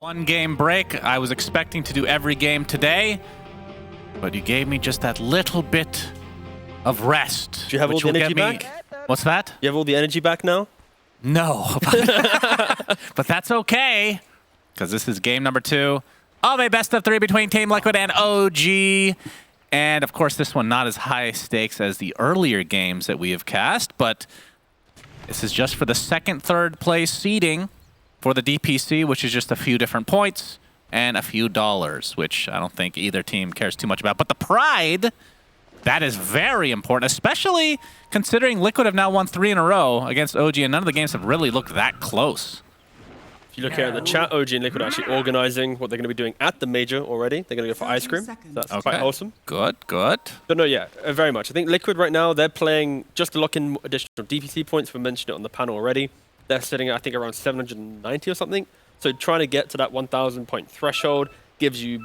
One game break. I was expecting to do every game today, but you gave me just that little bit of rest. Do you have all the energy back? What's that? You have all the energy back now? No. But that's okay, because this is game number 2 of a best of 3 between Team Liquid and OG. And of course, this one not as high stakes as the earlier games that we have cast, but this is just for the second, third place seeding for the DPC, which is just a few different points and a few dollars, which I don't think either team cares too much about. But the pride, that is very important, especially considering Liquid have now won 3 in a row against OG, and none of the games have really looked that close. If you look here at the chat, OG and Liquid are actually organizing what they're going to be doing at the major already. They're going to go for ice cream. So that's quite awesome. Good, good. But no, yeah, very much. I think Liquid right now, they're playing just to lock in additional DPC points. We mentioned it on the panel already. They're sitting at, I think, around 790 or something. So trying to get to that 1,000 point threshold gives you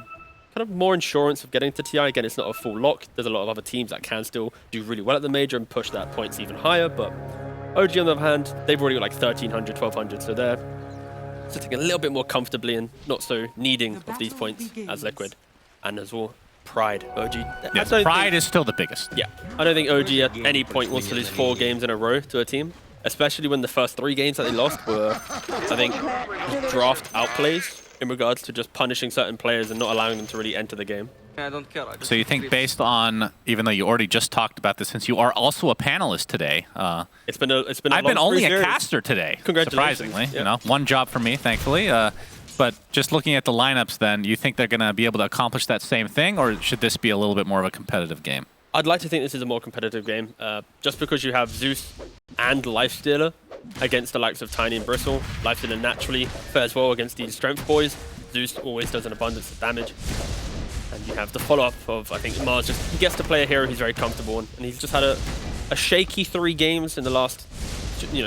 kind of more insurance of getting to TI. Again, it's not a full lock. There's a lot of other teams that can still do really well at the major and push that points even higher. But OG, on the other hand, they've already got like 1,300, 1,200. So they're sitting a little bit more comfortably and not so needing of these points as Liquid. And as well, Pride. OG. Yes, Pride is still the biggest. Yeah. I don't think OG at any point wants to lose 4 games in a row to a team. Especially when the first 3 games that they lost were, I think, draft outplays in regards to just punishing certain players and not allowing them to really enter the game. I don't care. So you think based on, even though you already just talked about this, since you are also a panelist today, it's been a I've been only a caster today, Congratulations. surprisingly. Yeah. You know, one job for me, thankfully. But just looking at the lineups then, you think they're going to be able to accomplish that same thing, or should this be a little bit more of a competitive game? I'd like to think this is a more competitive game, just because you have Zeus and Lifestealer against the likes of Tiny and Bristle. Lifestealer naturally fares well against these strength boys. Zeus always does an abundance of damage. And you have the follow-up of, I think, Mars he gets to play a hero he's very comfortable in. And he's just had a shaky 3 games in the last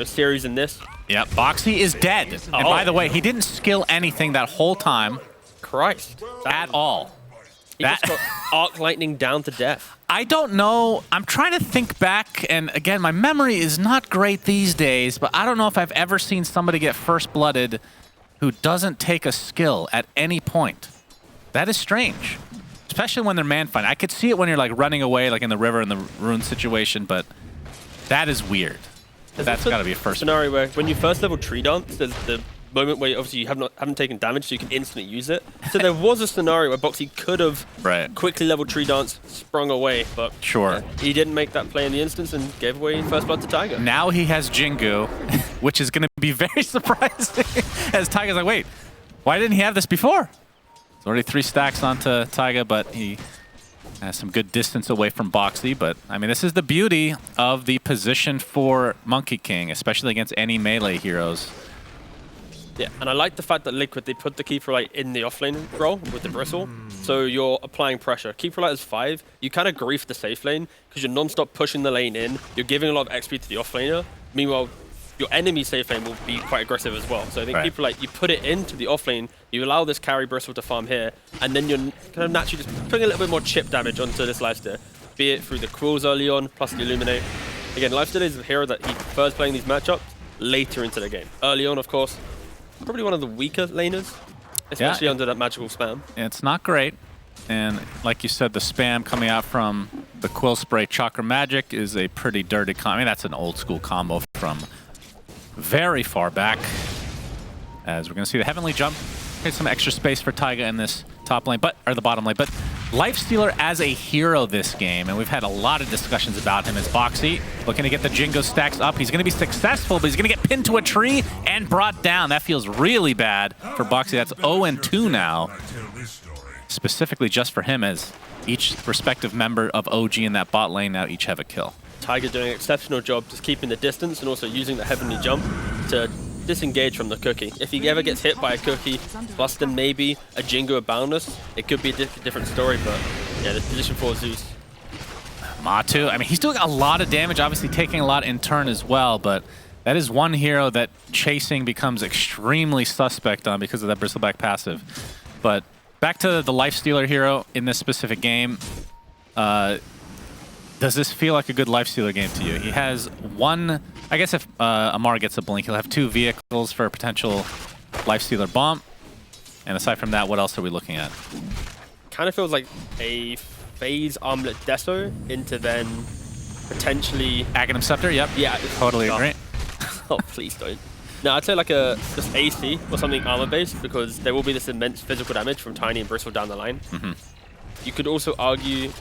series in this. Yeah, Boxy is dead. And by the way, he didn't skill anything that whole time. Christ. At all. He just got Arc Lightning down to death. I don't know. I'm trying to think back, and again, my memory is not great these days, but I don't know if I've ever seen somebody get first-blooded who doesn't take a skill at any point. That is strange, especially when they're man-fighting. I could see it when you're like running away, like in the river in the rune situation, but that is weird. That's got to be a first scenario where when you first level Tree Dance, there's the moment where obviously you haven't taken damage, so you can instantly use it. So there was a scenario where Boxy could have quickly leveled Tree Dance, sprung away, but he didn't make that play in the instance and gave away first blood to Tiger. Now he has Jingu, which is going to be very surprising, as Tiger's like, wait, why didn't he have this before? It's already 3 stacks onto Tiger, but he has some good distance away from Boxy. But I mean, this is the beauty of the position for Monkey King, especially against any melee heroes. Yeah, and I like the fact that Liquid, they put the Keeper Light in the offlane role with the Bristle, so you're applying pressure. Keeper Light is 5, you kind of grief the safe lane, because you're non-stop pushing the lane in, you're giving a lot of XP to the offlaner, meanwhile, your enemy safe lane will be quite aggressive as well. So I think Keeper Light, you put it into the offlane, you allow this carry Bristle to farm here, and then you're kind of naturally just putting a little bit more chip damage onto this Lifestealer, be it through the Quills early on, plus the Illuminate. Again, Lifestealer is a hero that he prefers playing these matchups later into the game. Early on, of course, probably one of the weaker laners, especially under that magical spam. It's not great. And like you said, the spam coming out from the Quill Spray Chakra Magic is a pretty dirty combo. I mean, that's an old school combo from very far back. As we're going to see the Heavenly Jump. Get some extra space for Taiga in this top lane, or the bottom lane. But Lifestealer as a hero this game, and we've had a lot of discussions about him as Boxy, looking to get the Jingo stacks up. He's going to be successful, but he's going to get pinned to a tree and brought down. That feels really bad for Boxy. That's 0-2 now, specifically just for him, as each respective member of OG in that bot lane now each have a kill. Tiger doing an exceptional job just keeping the distance and also using the Heavenly Jump to disengage from the cookie. If he ever gets hit by a cookie, plus then maybe a Jingo or Boundless, it could be a different story, but yeah, the position for Zeus. Matu, I mean, he's doing a lot of damage, obviously taking a lot in turn as well, but that is one hero that chasing becomes extremely suspect on because of that Bristleback passive. But back to the Lifestealer hero in this specific game. Does this feel like a good Lifestealer game to you? He has one, I guess if Amar gets a blink, he'll have 2 vehicles for a potential Lifestealer bump. And aside from that, what else are we looking at? Kind of feels like a phase armlet deso into then potentially Aghanim Scepter, yep. Yeah, Totally agree. Oh, please don't. No, I'd say like a just AC or something armor based, because there will be this immense physical damage from Tiny and Bristle down the line. You could also argue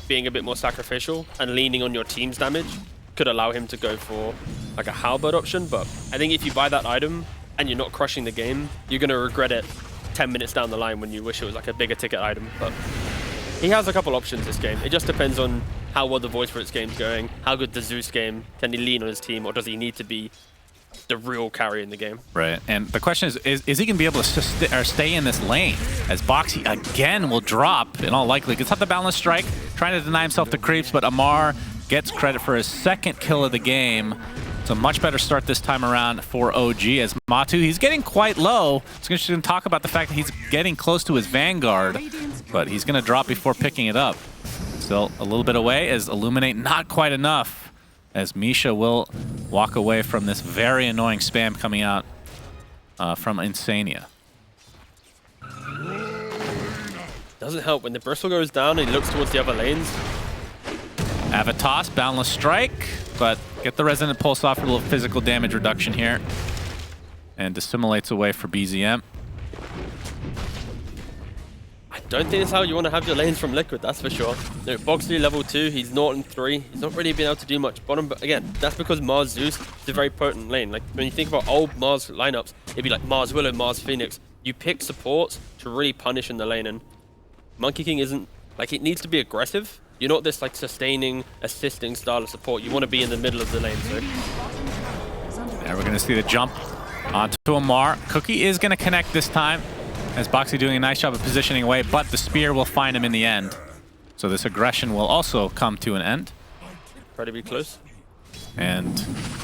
being a bit more sacrificial and leaning on your team's damage could allow him to go for like a halberd option, but I think if you buy that item and you're not crushing the game, you're going to regret it 10 minutes down the line when you wish it was like a bigger ticket item. But he has a couple options this game. It just depends on how well the Voice for its game's going, how good the Zeus game, can he lean on his team, or does he need to be the real carry in the game? Right, and the question is he going to be able to stay in this lane? As Boxy again will drop, in all likelihood. Gets up the balance strike, trying to deny himself the creeps, but Amar gets credit for his second kill of the game. It's a much better start this time around for OG as Matu, he's getting quite low. It's going to talk about the fact that he's getting close to his Vanguard, but he's going to drop before picking it up. Still a little bit away as Illuminate not quite enough, as Misha will walk away from this very annoying spam coming out from Insania. Doesn't help when the Bristle goes down and he looks towards the other lanes. Avatos, Boundless Strike, but get the Resonant Pulse off for a little physical damage reduction here. And dissimulates away for BZM. I don't think that's how you want to have your lanes from Liquid, that's for sure. No, Boxley level 2, he's Norton 3. He's not really been able to do much bottom, but again, that's because Mars Zeus is a very potent lane. Like, when you think about old Mars lineups, it'd be like Mars Willow, Mars Phoenix. You pick supports to really punish in the lane, and Monkey King isn't, like, it needs to be aggressive. You're not this like sustaining, assisting style of support. You want to be in the middle of the lane, so. Yeah, we're going to see the jump onto Amar. Cookie is going to connect this time, as Boxy doing a nice job of positioning away, but the spear will find him in the end. So this aggression will also come to an end. Try to be close. And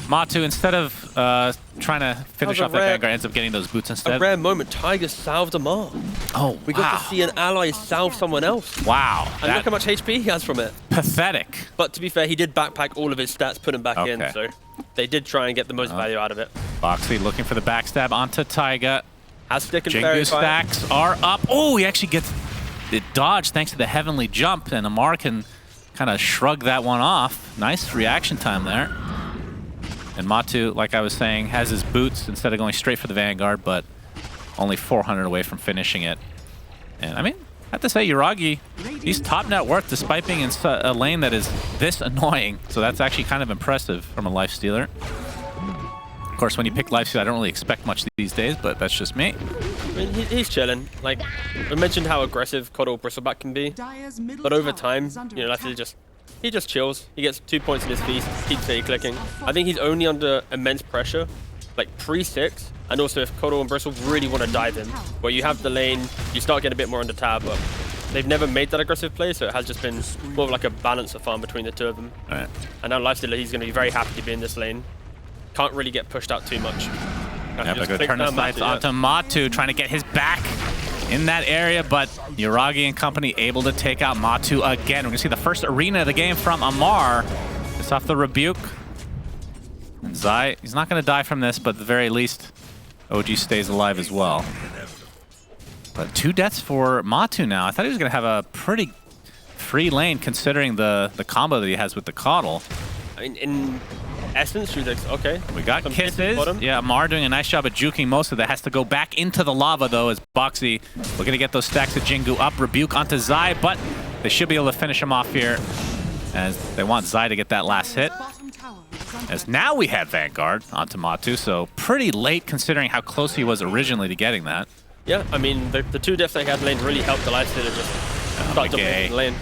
Matu, instead of trying to finish off that Vanguard, ends up getting those boots instead. A rare moment. Tiger salved Amar. Oh, we got to see an ally salve someone else. Wow. And look how much HP he has from it. Pathetic. But to be fair, he did backpack all of his stats, put him back in, so they did try and get the most value out of it. Boxy looking for the backstab onto Taiga. Has stick and Jingu stacks are up. Oh, he actually gets the dodge thanks to the heavenly jump, and Amar can kind of shrug that one off. Nice reaction time there. And Matu, like I was saying, has his boots instead of going straight for the Vanguard, but only 400 away from finishing it. And I mean, I have to say, Yuragi, he's top net worth despite being in a lane that is this annoying. So that's actually kind of impressive from a lifestealer. Of course, when you pick lifesteal, I don't really expect much these days, but that's just me. I mean, he's chilling. Like, we mentioned how aggressive Coddle Bristleback can be, but over time, you know, lifestealer he just chills. He gets 2 points in his feast, keeps A clicking. I think he's only under immense pressure, like pre-6, and also if Coddle and Bristle really want to dive in, where you have the lane, you start getting a bit more under tab, but they've never made that aggressive play, so it has just been more of like a balance of farm between the two of them. Right. And now Lifestealer, he's going to be very happy to be in this lane. Can't really get pushed out too much. Yeah, but go turn the sights onto Matu, trying to get his back in that area, but Yuragi and company able to take out Matu again. We're going to see the first arena of the game from Amar. It's off the rebuke. And Zai, he's not going to die from this, but at the very least, OG stays alive as well. But 2 deaths for Matu now. I thought he was going to have a pretty free lane considering the combo that he has with the Coddle. I mean, in essence, she's like, okay. We got kisses. Yeah, Amar doing a nice job at juking most of that. Has to go back into the lava, though, as Boxy looking to get those stacks of Jingu up. Rebuke onto Zai, but they should be able to finish him off here, as they want Zai to get that last hit. As now we have Vanguard onto Matu, so pretty late considering how close he was originally to getting that. Yeah, I mean, the 2 deaths they had lane really helped the Lifestealer just start jumping the lane.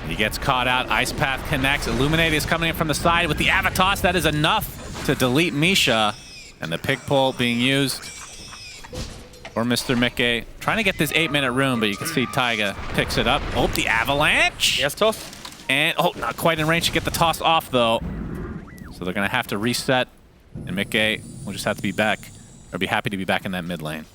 He gets caught out. Ice Path connects. Illuminate is coming in from the side with the Avatos. That is enough to delete Misha. And the pig pole being used for Mr. Mickey. Trying to get this 8-minute room, but you can see Taiga picks it up. Oh, the avalanche. Yes, toss. And, oh, not quite in range to get the toss off, though. So they're going to have to reset. And Mickey will just have to be back, or be happy to be back in that mid lane.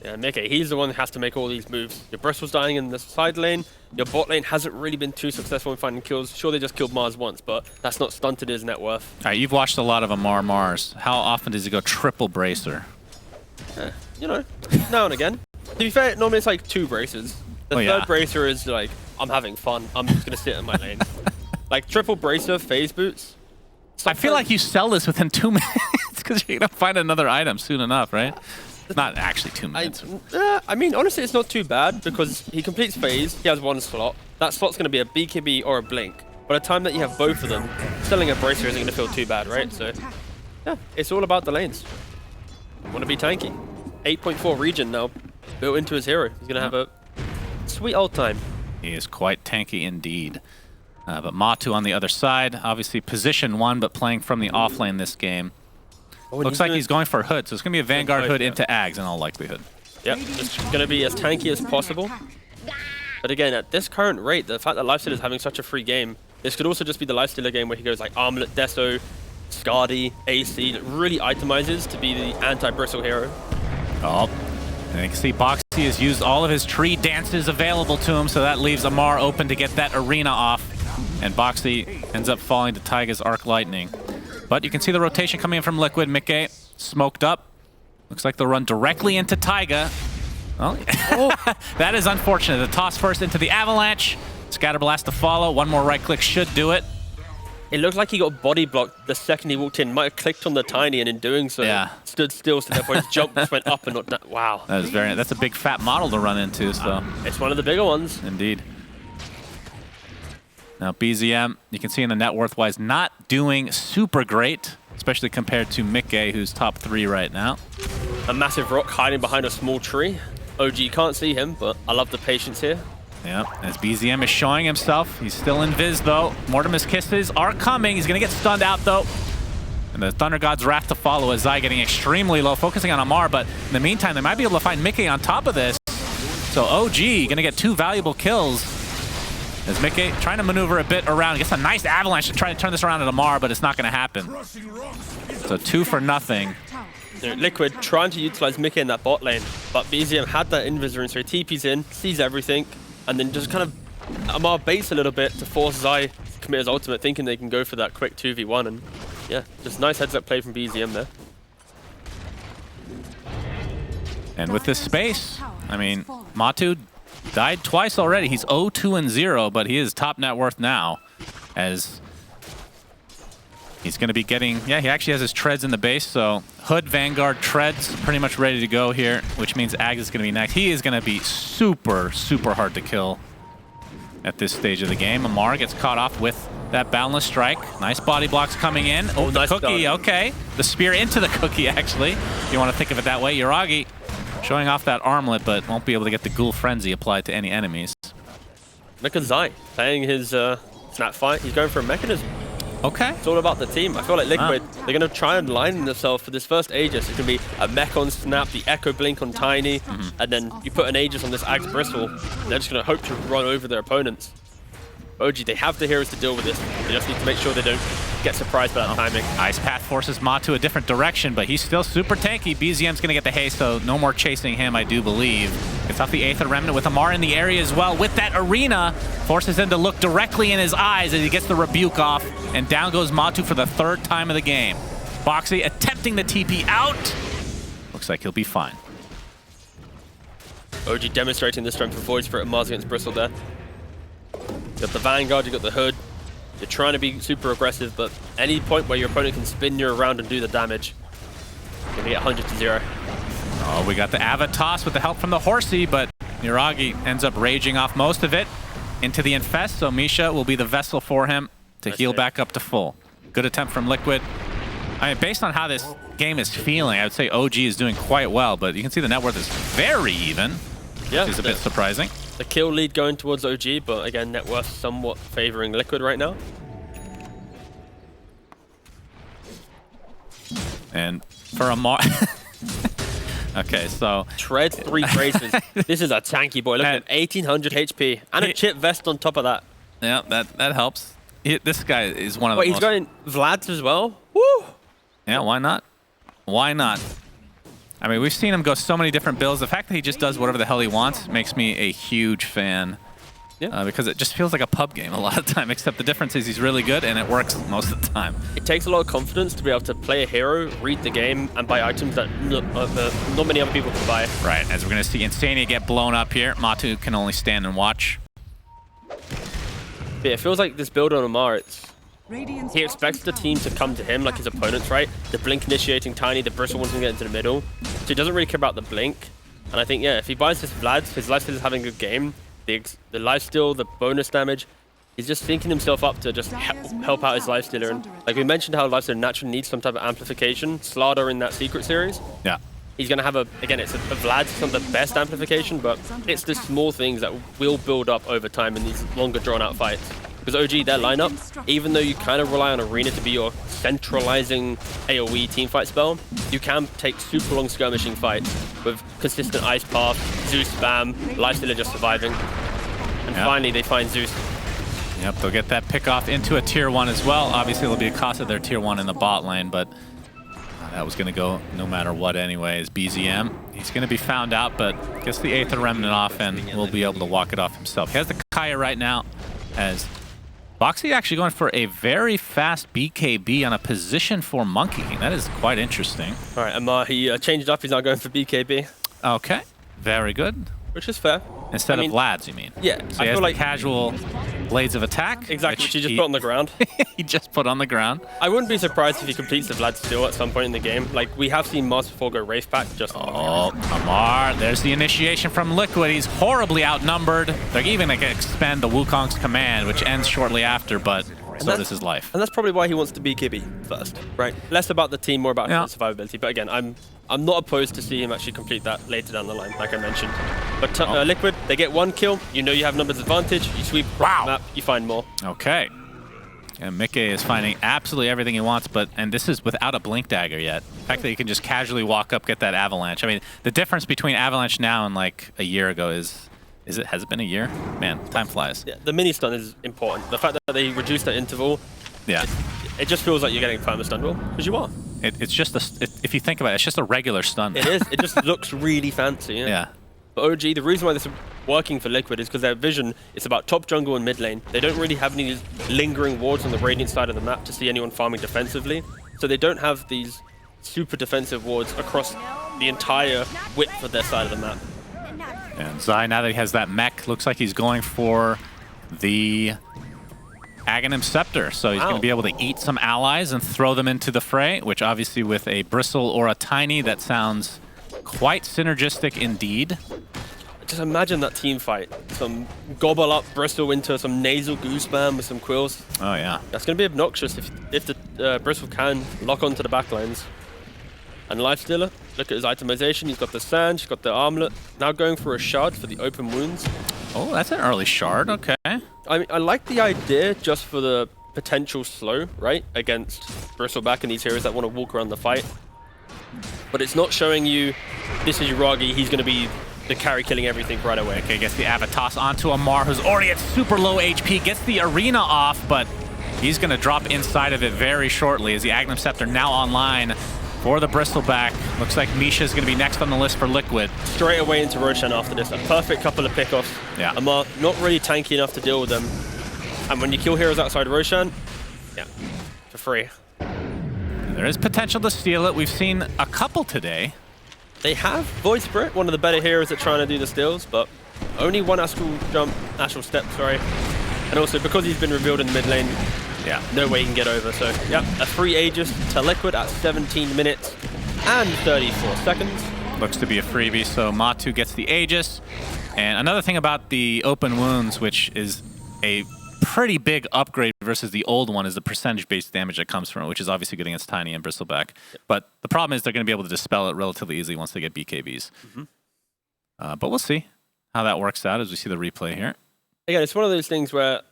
Yeah, Mickey, he's the one that has to make all these moves. Your Bristle's dying in the side lane. Your bot lane hasn't really been too successful in finding kills. Sure, they just killed Mars once, but that's not stunted his net worth. All right, you've watched a lot of Mars. How often does he go triple bracer? You know, now and again. To be fair, normally it's like 2 braces. The third bracer is like, I'm having fun. I'm just going to sit in my lane. Like triple bracer, phase boots. I feel like you sell this within 2 minutes because you're going to find another item soon enough, right? Not actually 2 minutes. I mean, honestly, it's not too bad because he completes phase. He has 1 slot. That slot's going to be a BKB or a blink. By the time that you have both of them, selling a bracer isn't going to feel too bad, right? So, yeah, it's all about the lanes. Want to be tanky. 8.4 regen now, built into his hero. He's going to have a sweet old time. He is quite tanky indeed. But Matu on the other side, obviously position 1, but playing from the offlane this game. Looks like he's going for Hood, so it's going to be a Vanguard Hood into Ags in all likelihood. Yep, just going to be as tanky as possible. But again, at this current rate, the fact that Lifesteal is having such a free game, this could also just be the Lifestealer game where he goes like Armlet, Deso, Skadi, AC, that really itemizes to be the anti-bristle hero. Oh, and you can see Boxy has used all of his tree dances available to him, so that leaves Amar open to get that arena off. And Boxy ends up falling to Taiga's Arc Lightning. But you can see the rotation coming in from Liquid. Mickey smoked up. Looks like they'll run directly into Taiga. Well, that is unfortunate. The toss first into the Avalanche. Scatterblast to follow. One more right click should do it. It looked like he got body blocked the second he walked in. Might have clicked on the tiny, and in doing so, stood still. So therefore his jump just went up and not down. Wow. That is that's a big fat model to run into. So it's one of the bigger ones. Indeed. Now BZM, you can see in the net worth-wise, not doing super great, especially compared to Mickey, who's top 3 right now. A massive rock hiding behind a small tree. OG can't see him, but I love the patience here. Yeah, as BZM is showing himself. He's still in Viz, though. Mortimer's kisses are coming. He's going to get stunned out, though. And the Thunder God's Wrath to follow as Zai getting extremely low, focusing on Amar, but in the meantime, they might be able to find Mickey on top of this. So OG going to get 2 valuable kills. As Mickey trying to maneuver a bit around, gets a nice avalanche to try to turn this around at Amar, but it's not going to happen. So 2 for nothing. Liquid trying to utilize Mickey in that bot lane, but BZM had that invis, so he TP's in, sees everything, and then just kind of Amar baits a little bit to force Zai to commit his ultimate, thinking they can go for that quick 2v1, and yeah, just nice heads-up play from BZM there. And with this space, I mean, Matu died twice already. He's 0-2-0, but he is top net worth now, as he's going to be getting, he actually has his treads in the base, so Hood, Vanguard, treads pretty much ready to go here, which means Ags is going to be next. He is going to be super, super hard to kill at this stage of the game. Amar gets caught off with that Boundless Strike. Nice body blocks coming in. Oh, the nice cookie, okay. The spear into the cookie, actually. If you want to think of it that way. Yuragi showing off that armlet, but won't be able to get the Ghoul Frenzy applied to any enemies. Look at Zai playing his snap fight. He's going for a mechanism. Okay. It's all about the team. I feel like Liquid, they're going to try and line themselves for this first Aegis. It can be a mech on Snap, the Echo Blink on Tiny, and then you put an Aegis on this Axe Bristle. They're just going to hope to run over their opponents. OG, they have the heroes to deal with this. They just need to make sure they don't get surprised by that timing. Ice Path forces Matu a different direction, but he's still super tanky. BZM's going to get the haste, so no more chasing him, I do believe. Gets off the Aether Remnant with Amar in the area as well. With that arena, forces him to look directly in his eyes as he gets the rebuke off, and down goes Matu for the 3rd time of the game. Boxy attempting the TP out. Looks like he'll be fine. OG demonstrating the strength of Void Spirit and Mars against Bristle there. You got the Vanguard, you got the Hood. You're trying to be super aggressive, but any point where your opponent can spin you around and do the damage, you're going to get 100-0. Oh, we got the Ava toss with the help from the Horsey, but Yuragi ends up raging off most of it into the Infest, so Misha will be the vessel for him to heal back up to full. Good attempt from Liquid. I mean, based on how this game is feeling, I would say OG is doing quite well, but you can see the net worth is very even, which is a bit surprising. The kill lead going towards OG, but again, net worth somewhat favoring Liquid right now. And for Amar... Okay, so... Tread 3 braces. This is a tanky boy. Look at him, 1800 HP. And a chip vest on top of that. Yeah, that helps. This guy is one of the most... Wait, he's going Vlad's as well? Woo! Yeah, why not? Why not? I mean, we've seen him go so many different builds. The fact that he just does whatever the hell he wants makes me a huge fan because it just feels like a pub game a lot of the time, except the difference is he's really good and it works most of the time. It takes a lot of confidence to be able to play a hero, read the game, and buy items that not many other people can buy. Right, as we're going to see Insania get blown up here. Matu can only stand and watch. Yeah, it feels like this build on Amar, he expects the team to come to him like his opponents, right? The blink initiating Tiny, the Bristle wanting to get into the middle. So he doesn't really care about the blink. And I think, yeah, if he buys this Vlad, his lifesteal is having a good game. The lifesteal, the bonus damage, he's just thinking himself up to just help out his lifestealer. And like we mentioned how lifestealer naturally needs some type of amplification. Slardar in that secret series. Yeah. He's going to have again, it's a Vlad, it's not the best amplification, but it's the small things that will build up over time in these longer drawn out fights. Because OG, their lineup, even though you kind of rely on Arena to be your centralizing AoE teamfight spell, you can take super long skirmishing fights with consistent Ice Path, Zeus spam, lifestealer just surviving. And finally, they find Zeus. Yep, they'll get that pick off into a tier 1 as well. Obviously, it'll be a cost of their tier 1 in the bot lane, but that was going to go no matter what anyways. BZM, he's going to be found out, but gets the Aether Remnant off and will be able to walk it off himself. He has the Kaya right now as Boxy actually going for a very fast BKB on a position for Monkey King. That is quite interesting. All right, Amar, he changed up. He's now going for BKB. Okay, very good. Which is fair. Instead of Vlad's, you mean? Yeah. So he has like casual Blades of Attack. Exactly, which he just put on the ground. He just put on the ground. I wouldn't be surprised if he completes the Vlad still at some point in the game. Like, we have seen Mars before go Wraith Pack just... Oh, Amar, there's the initiation from Liquid. He's horribly outnumbered. They're even going to expend the Wukong's command, which ends shortly after, but so this is life. And that's probably why he wants to be BKB first, right? Less about the team, more about his survivability. But again, I'm not opposed to see him actually complete that later down the line, like I mentioned. But Liquid, they get 1 kill. You know you have numbers advantage. You sweep across the map, you find more. Okay. And Mikke is finding absolutely everything he wants, and this is without a Blink Dagger yet. The fact that he can just casually walk up, get that Avalanche. I mean, the difference between Avalanche now and like a year ago has it been a year? Man, time flies. Yeah, the mini stun is important. The fact that they reduced that interval, it just feels like you're getting perma stun roll, because you are. It's just if you think about it, it's just a regular stun. It is. It just looks really fancy. Yeah. But OG, the reason why this is working for Liquid is because their vision is about top jungle and mid lane. They don't really have any lingering wards on the Radiant side of the map to see anyone farming defensively. So they don't have these super defensive wards across the entire width of their side of the map. And Zai, now that he has that mech, looks like he's going for the Aghanim Scepter. So he's going to be able to eat some allies and throw them into the fray, which obviously with a Bristle or a Tiny, that sounds quite synergistic indeed. Just imagine that team fight. Some gobble up Bristle into some nasal goo spam with some quills. Oh yeah. That's going to be obnoxious if the Bristle can lock onto the backlines. And Lifestealer, look at his itemization. He's got the sand, he's got the armlet. Now going for a shard for the open wounds. Oh, that's an early shard, okay. I mean, I like the idea just for the potential slow, right? Against Bristleback and these heroes that want to walk around the fight. But it's not showing you, this is Yuragi, he's going to be the carry killing everything right away. Okay, gets the Avatos onto Amar, who's already at super low HP, gets the arena off, but he's going to drop inside of it very shortly as the Aghanim Scepter now online for the Bristleback. Looks like Misha's going to be next on the list for Liquid. Straight away into Roshan after this. A perfect couple of pickoffs. Yeah. Amar not really tanky enough to deal with them. And when you kill heroes outside Roshan, yeah, for free. There is potential to steal it. We've seen a couple today. They have Void Spirit, one of the better heroes at trying to do the steals, but only one Astral Step, sorry. And also because he's been revealed in the mid lane, no way he can get over. So, yeah, a free Aegis to Liquid at 17 minutes and 34 seconds. Looks to be a freebie, so Matu gets the Aegis. And another thing about the open wounds, which is a pretty big upgrade versus the old one, is the percentage-based damage that comes from it, which is obviously good against Tiny and Bristleback. But the problem is they're going to be able to dispel it relatively easily once they get BKBs. But we'll see how that works out as we see the replay here. Again, it's one of those things where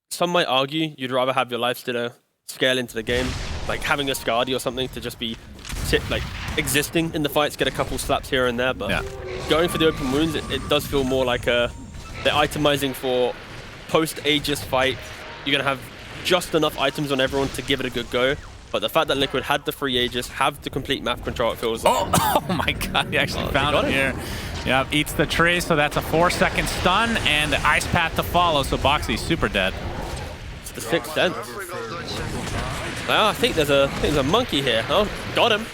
some might argue you'd rather have your lifestealer scale into the game, like having a Skadi or something to just be existing in the fights, get a couple slaps here and there. But going for the open wounds, it does feel more like they're itemizing for post-Aegis fight. You're going to have just enough items on everyone to give it a good go. But the fact that Liquid had the free Aegis, have the complete map control, it feels like... Oh my god, he actually found him here. Yep, eats the tree, so that's a 4-second stun and the ice path to follow, so Boxy's super dead. It's the sixth sense. Well, I think there's a monkey here. Oh, got him.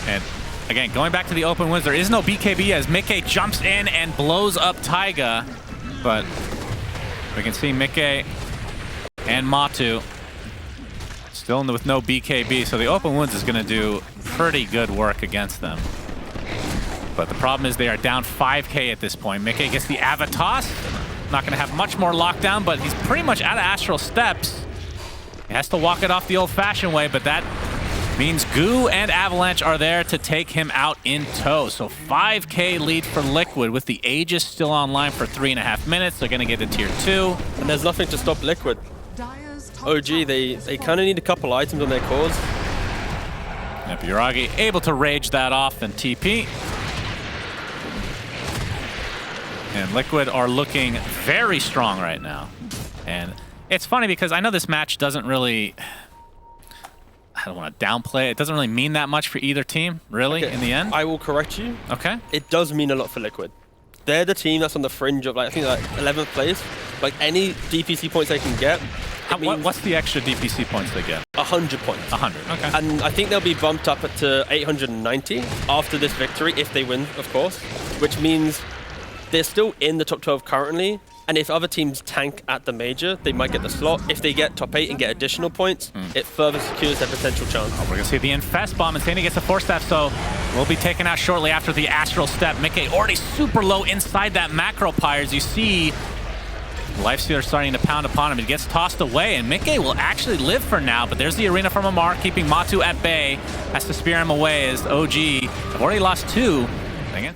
And again, going back to the open wins, there is no BKB as Mickey jumps in and blows up Taiga. But we can see Mickey and Matu still with no BKB, so the open wins is going to do pretty good work against them. But the problem is they are down 5K at this point. Mickey gets the Avatos. Not going to have much more lockdown, but he's pretty much out of Astral Steps. He has to walk it off the old-fashioned way, but that means Goo and Avalanche are there to take him out in tow. So 5K lead for Liquid with the Aegis still online for 3.5 minutes. They're going to get to tier 2. And there's nothing to stop Liquid. OG, they kind of need a couple items on their cores. Yep, Yuragi able to rage that off and TP. And Liquid are looking very strong right now. And it's funny because I know this match doesn't really, I don't want to downplay it. It doesn't really mean that much for either team, really, in the end. I will correct you. Okay. It does mean a lot for Liquid. They're the team that's on the fringe of, like, I think, like 11th place. Like, any DPC points they can get. What's the extra DPC points they get? 100 points. 100, okay. And I think they'll be bumped up to 890 after this victory, if they win, of course. Which means they're still in the top 12 currently. And if other teams tank at the major, they might get the slot. If they get top 8 and get additional points, it further secures their potential chance. Oh, we're going to see the Infest Bomb, and Sandy gets a 4-step, so we'll be taken out shortly after the Astral Step. Mickey already super low inside that Macro Pyre. As you see, Lifestealer starting to pound upon him. He gets tossed away, and Mickey will actually live for now, but there's the Arena from Amar, keeping Matu at bay. Has to spear him away as OG have already lost 2. Dang it.